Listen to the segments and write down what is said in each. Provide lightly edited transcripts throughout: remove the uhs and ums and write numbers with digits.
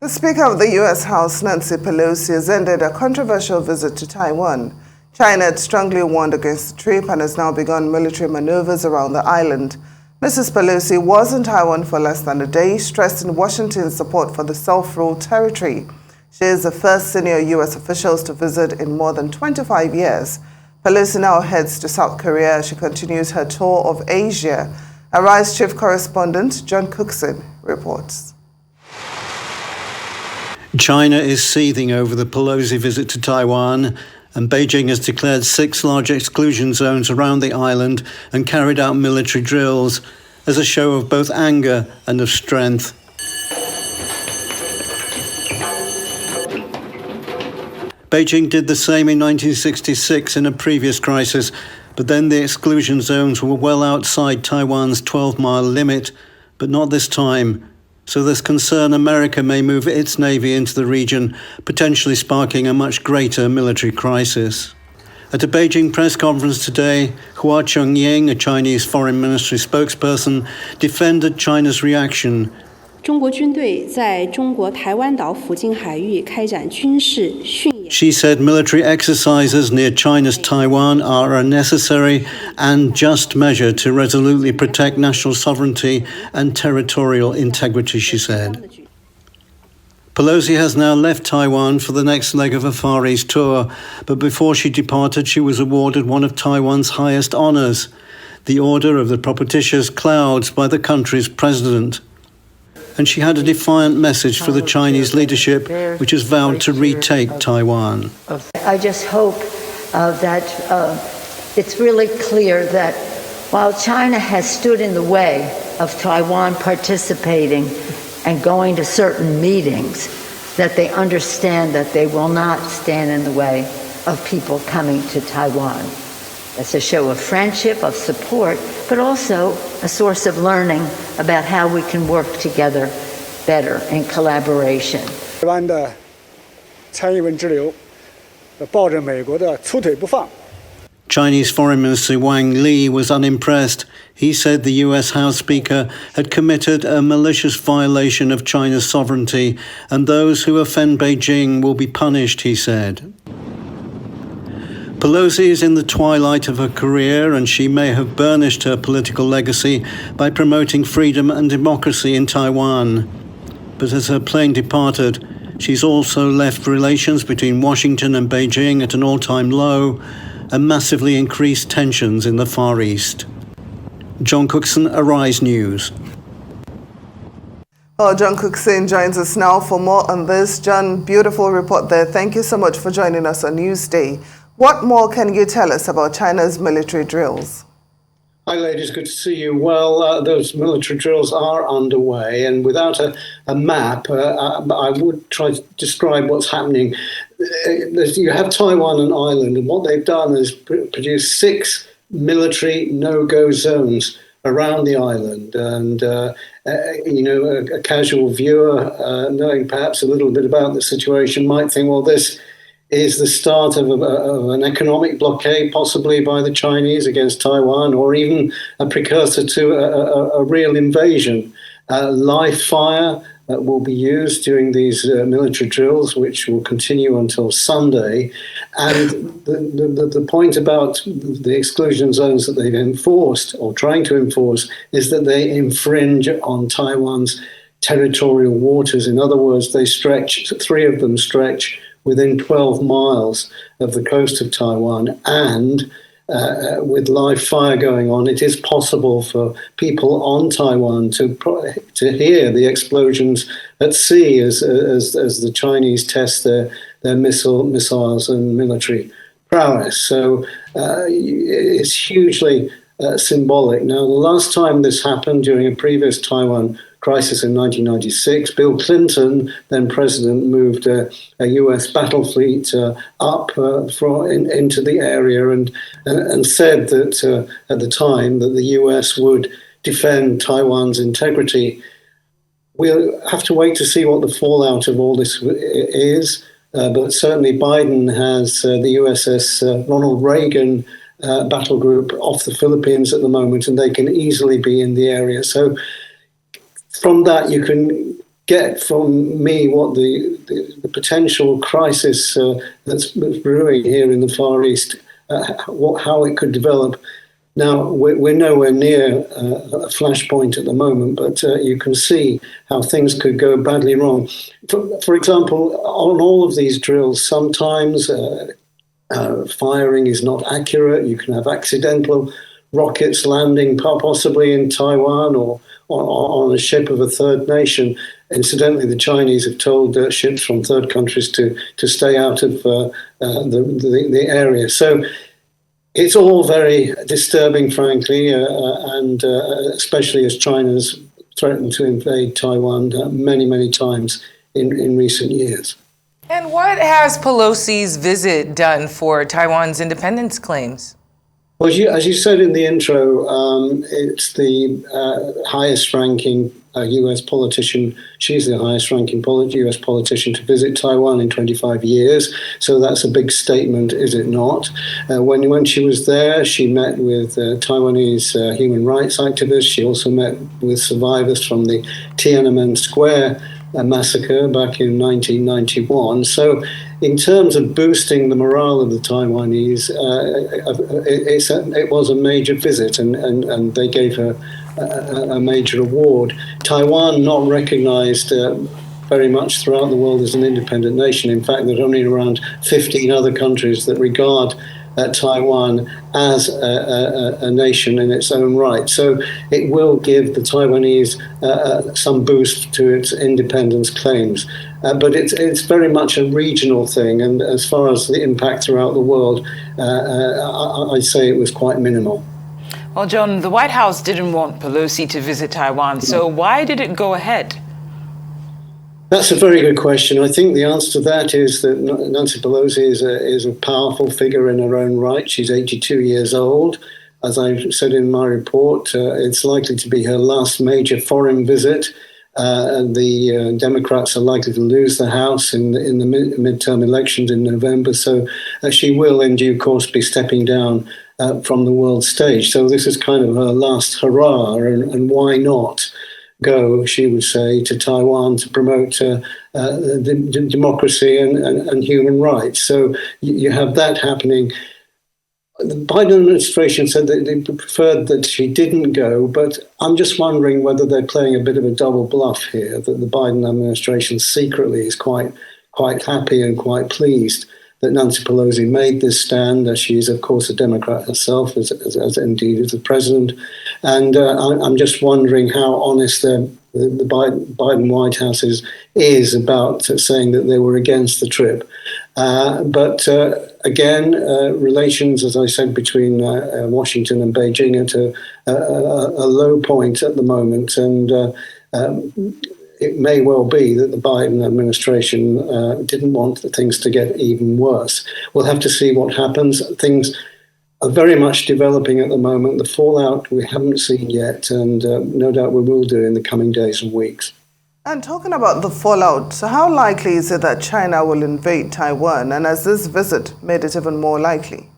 The Speaker of the U.S. House, Nancy Pelosi, has ended a controversial visit to Taiwan. China had strongly warned against the trip and has now begun military maneuvers around the island. Mrs. Pelosi was in Taiwan for less than a day, stressing Washington's support for the self-ruled territory. She is the first senior U.S. official to visit in more than 25 years. Pelosi now heads to South Korea as she continues her tour of Asia. Arise chief correspondent John Cookson reports. China is seething over the Pelosi visit to Taiwan, and Beijing has declared 6 large exclusion zones around the island and carried out military drills as a show of both anger and of strength. Beijing did the same in 1966 in a previous crisis, but then the exclusion zones were well outside Taiwan's 12-mile limit, but not this time. So there's concern America may move its navy into the region, potentially sparking a much greater military crisis. At a Beijing press conference today, Hua Chunying, a Chinese foreign ministry spokesperson, defended China's reaction. 中国军队在中国台湾岛附近海域开展军事训演。 She said military exercises near China's Taiwan are a necessary and just measure to resolutely protect national sovereignty and territorial integrity, she said. Pelosi has now left Taiwan for the next leg of a Far East tour, but before she departed, she was awarded one of Taiwan's highest honors, the Order of the Propitious Clouds by the country's president. And she had a defiant message for the Chinese leadership, which has vowed to retake Taiwan. I just hope that it's really clear that while China has stood in the way of Taiwan participating and going to certain meetings, that they understand that they will not stand in the way of people coming to Taiwan. It's a show of friendship, of support, but also a source of learning about how we can work together better in collaboration. 台湾的蔡英文之流抱着美国的粗腿不放。 Chinese Foreign Minister Wang Li was unimpressed. He said the US House Speaker had committed a malicious violation of China's sovereignty, and those who offend Beijing will be punished, he said. Pelosi is in the twilight of her career, and she may have burnished her political legacy by promoting freedom and democracy in Taiwan. But as her plane departed, she's also left relations between Washington and Beijing at an all-time low and massively increased tensions in the Far East. John Cookson, Arise News. Well, John Cookson joins us now for more on this. John, beautiful report there. Thank you so much for joining us on Newsday. What more can you tell us about China's military drills? Hi, ladies. Good to see you. Well, those military drills are underway, and without a map, I would try to describe what's happening. You have Taiwan, an island, and what they've done is produce 6 military no-go zones around the island. And, a casual viewer, knowing perhaps a little bit about the situation, might think, well, this is the start of an economic blockade, possibly by the Chinese against Taiwan, or even a precursor to a real invasion. Live fire will be used during these military drills, which will continue until Sunday. And the point about the exclusion zones that they've enforced, or trying to enforce, is that they infringe on Taiwan's territorial waters. In other words, 3 of them stretch within 12 miles of the coast of Taiwan, and with live fire going on, it is possible for people on Taiwan to hear the explosions at sea as the Chinese test their missiles and military prowess. So it's hugely symbolic. Now, the last time this happened, during a previous Taiwan crisis in 1996, Bill Clinton, then president, moved a US battle fleet up into the area and said that at the time that the US would defend Taiwan's integrity. We'll have to wait to see what the fallout of all this is, but certainly Biden has the USS Ronald Reagan battle group off the Philippines at the moment, and they can easily be in the area. So from that, you can get from me what the potential crisis that's brewing here in the Far East, how it could develop. Now, we're nowhere near a flashpoint at the moment, but you can see how things could go badly wrong. For example, on all of these drills, sometimes firing is not accurate. You can have accidental rockets landing possibly in Taiwan or on a ship of a third nation. Incidentally, the Chinese have told ships from third countries to stay out of the area. So it's all very disturbing, frankly, and especially as China's threatened to invade Taiwan many, many times in recent years. And what has Pelosi's visit done for Taiwan's independence claims? Well, as you said in the intro, it's the highest-ranking U.S. politician. She's the highest-ranking U.S. politician to visit Taiwan in 25 years. So that's a big statement, is it not? When she was there, she met with Taiwanese human rights activists. She also met with survivors from the Tiananmen Square massacre back in 1991. So in terms of boosting the morale of the Taiwanese, it was a major visit, and they gave her a major award. Taiwan not recognized very much throughout the world as an independent nation. In fact, there's only around 15 other countries that regard Taiwan as a nation in its own right. So it will give the Taiwanese some boost to its independence claims. But it's very much a regional thing, and as far as the impact throughout the world, I'd say it was quite minimal. Well, John, the White House didn't want Pelosi to visit Taiwan, so why did it go ahead? That's a very good question. I think the answer to that is that Nancy Pelosi is a powerful figure in her own right. She's 82 years old. As I said in my report, it's likely to be her last major foreign visit. The Democrats are likely to lose the House in the midterm elections in November, so she will in due course be stepping down from the world stage. So this is kind of her last hurrah, and why not go, she would say, to Taiwan to promote democracy and human rights. So you have that happening. The Biden administration said that they preferred that she didn't go, but I'm just wondering whether they're playing a bit of a double bluff here, that the Biden administration secretly is quite happy and quite pleased that Nancy Pelosi made this stand, as she is, of course, a Democrat herself, as indeed is the president. And I'm just wondering how honest the Biden White House is about saying that they were against the trip. But again, relations, as I said, between Washington and Beijing are at a low point at the moment, and it may well be that the Biden administration didn't want things to get even worse. We'll have to see what happens. Things are very much developing at the moment. The fallout we haven't seen yet, and no doubt we will do in the coming days and weeks. And talking about the fallout, so how likely is it that China will invade Taiwan? And has this visit made it even more likely?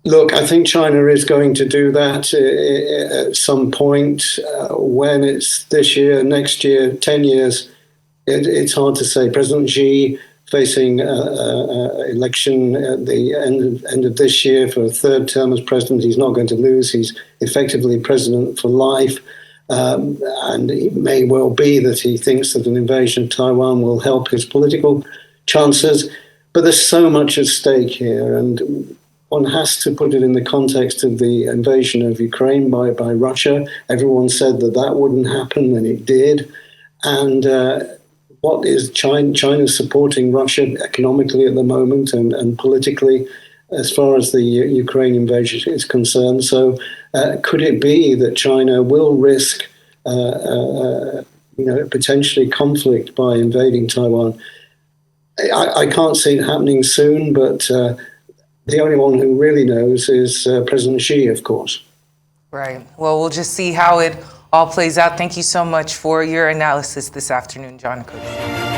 Look, I think China is going to do that at some point. When it's this year, next year, 10 years, it's hard to say. President Xi facing election at the end of this year for a third term as president. He's not going to lose. He's effectively president for life. And it may well be that he thinks that an invasion of Taiwan will help his political chances. But there's so much at stake here, and one has to put it in the context of the invasion of Ukraine by Russia. Everyone said that wouldn't happen, and it did. And what is China supporting Russia economically at the moment and politically as far as the Ukraine invasion is concerned? So could it be that China will risk potentially conflict by invading Taiwan? I can't see it happening soon, but the only one who really knows is President Xi, of course. Right. Well, we'll just see how it all plays out. Thank you so much for your analysis this afternoon, John Cookson.